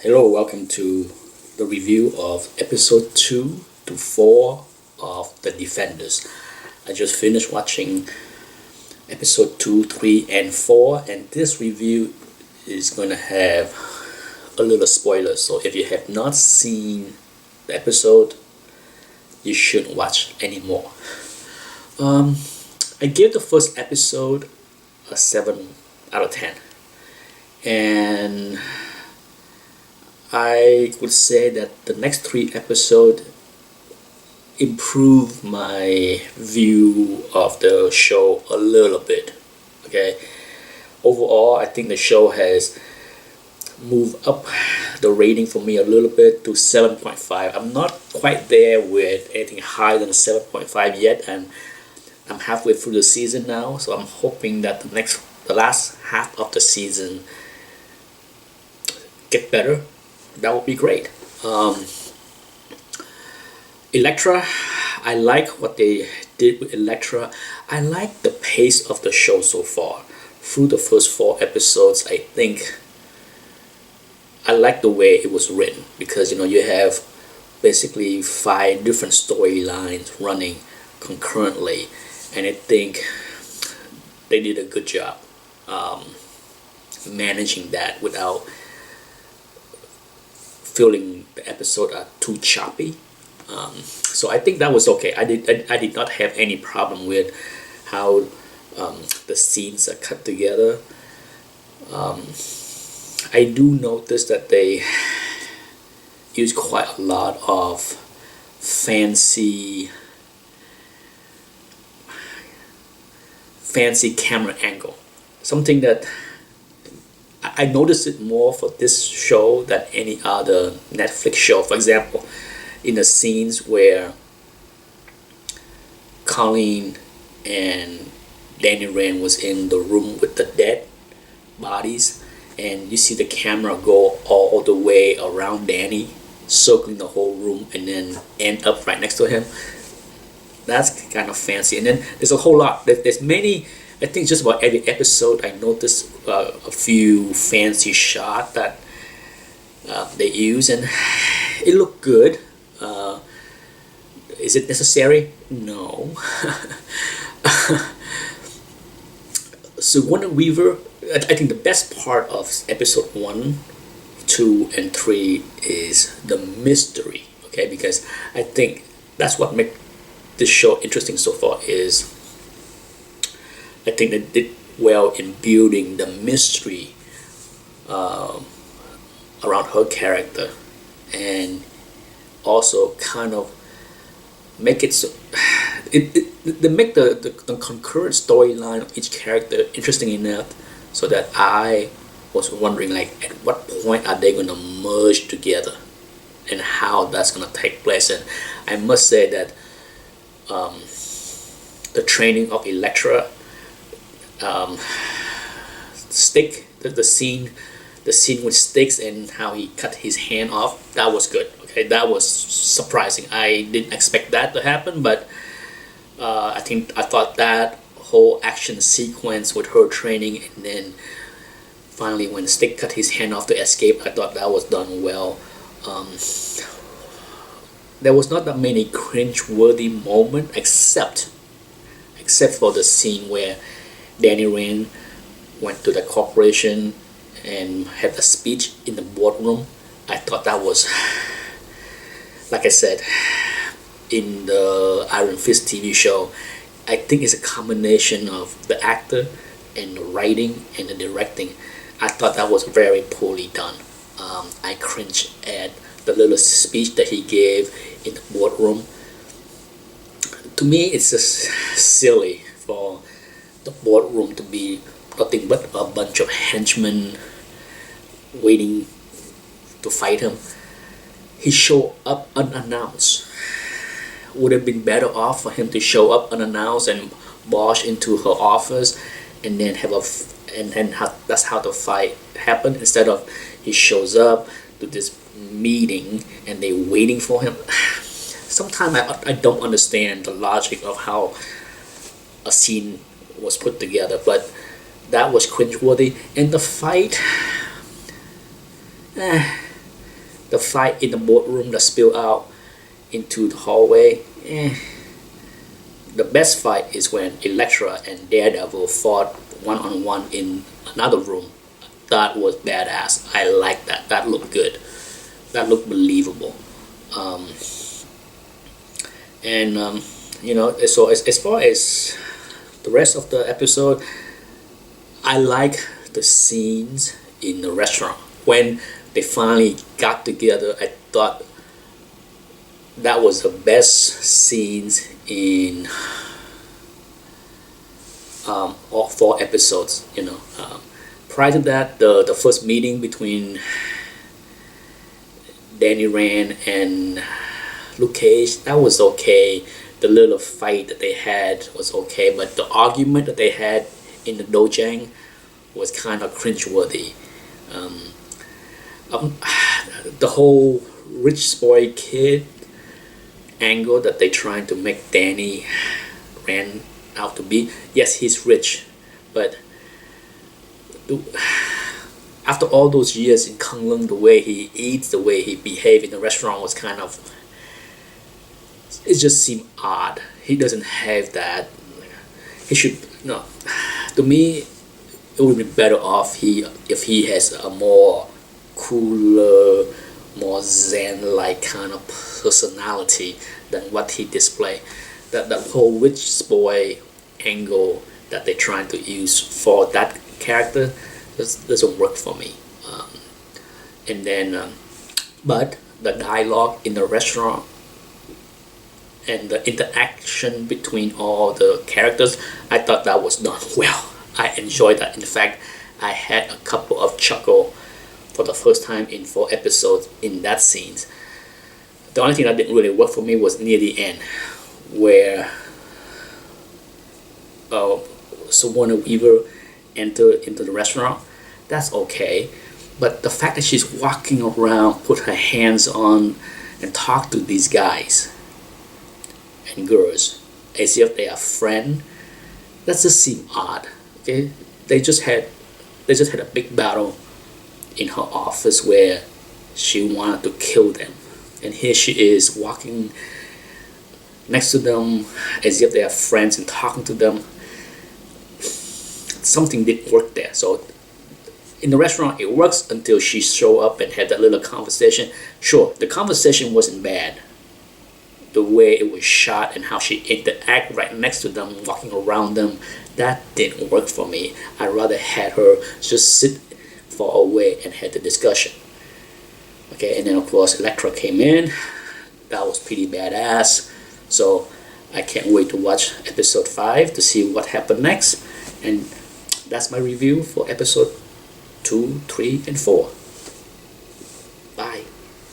Hello, welcome to the review of episode 2 to 4 of The Defenders. I just finished watching episode 2, 3, and 4, and this review is going to have a little spoiler. So if you have not seen the episode, you shouldn't watch anymore. I gave the first episode a 7 out of 10, and I would say that the next 3 episodes improve my view of the show a little bit. Okay, overall, I think the show has moved up the rating for me a little bit to 7.5. I'm not quite there with anything higher than 7.5 yet, and I'm halfway through the season now, so I'm hoping that the last half of the season get better. That would be great. Elektra, I like what they did with Elektra. I like the pace of the show so far. Through the first 4 episodes, I think I like the way it was written, because you have basically 5 different storylines running concurrently, and I think they did a good job managing that without feeling the episode are too choppy. So I think that was okay. I did not have any problem with how the scenes are cut together. I do notice that they use quite a lot of fancy camera angle. Something that I noticed it more for this show than any other Netflix show. For example, in the scenes where Colleen and Danny Rand was in the room with the dead bodies, and you see the camera go all the way around Danny, circling the whole room, and then end up right next to him. That's kind of fancy. And then there's a whole lot. There's many. I think just about every episode I noticed a few fancy shots that they use, and it looked good. Is it necessary? No. Sigourney Weaver, I think the best part of episode 1, 2, and 3 is the mystery. Okay, because I think that's what makes this show interesting so far. Is I think they did well in building the mystery around her character, and also kind of make it so they make the concurrent storyline of each character interesting enough so that I was wondering, like, at what point are they going to merge together and how that's going to take place. And I must say that the training of Elektra, Stick, the scene with Sticks and how he cut his hand off, that was good. Okay, that was surprising. I didn't expect that to happen, but I thought that whole action sequence with her training, and then finally when Stick cut his hand off to escape, I thought that was done well. There was not that many cringe-worthy moments, except for the scene where Danny Rand went to the corporation and had a speech in the boardroom. I thought that was, like I said, in the Iron Fist TV show, I think it's a combination of the actor and the writing and the directing. I thought that was very poorly done. I cringed at the little speech that he gave in the boardroom. To me, it's just silly for the boardroom to be nothing but a bunch of henchmen waiting to fight him. He showed up unannounced. Would have been better off for him to show up unannounced and barge into her office, and then that's how the fight happened, instead of he shows up to this meeting and they waiting for him. Sometimes I don't understand the logic of how a scene was put together, but that was cringeworthy. And the fight, The fight in the boardroom that spilled out into the hallway. The best fight is when Elektra and Daredevil fought one-on-one in another room. That was badass. I like that. That looked good. That looked believable. So as far as the rest of the episode, I like the scenes in the restaurant when they finally got together. I thought that was the best scenes in all 4 episodes. Prior to that, the first meeting between Danny Rand and Luke Cage, that was okay. The little fight that they had was okay, but the argument that they had in the dojang was kind of cringeworthy. The whole rich boy kid angle that they trying to make Danny Rand out to be. Yes, he's rich, but after all those years in Kunlun, the way he eats, the way he behaved in the restaurant was kind of, it just seemed odd. He doesn't have that. He should, no. To me, it would be better off if he has a more cooler, more zen-like kind of personality than what he displayed. That whole rich boy angle that they're trying to use for that character doesn't work for me. But the dialogue in the restaurant and the interaction between all the characters, I thought that was done well. I enjoyed that. In fact, I had a couple of chuckle for the first time in 4 episodes in that scenes. The only thing that didn't really work for me was near the end, where Sigourney Weaver entered into the restaurant. That's okay, but the fact that she's walking around, put her hands on, and talk to these guys and girls as if they are friends, that just seemed odd. Okay, they just had a big battle in her office where she wanted to kill them, and here she is walking next to them as if they are friends and talking to them. Something didn't work there. So in the restaurant it works until she showed up and had that little conversation. Sure, the conversation wasn't bad. The way it was shot and how she interacted right next to them, walking around them, that didn't work for me. I'd rather had her just sit far away and had the discussion. Okay, and then of course Elektra came in. That was pretty badass. So I can't wait to watch episode 5 to see what happened next. And that's my review for episode 2, 3, and 4.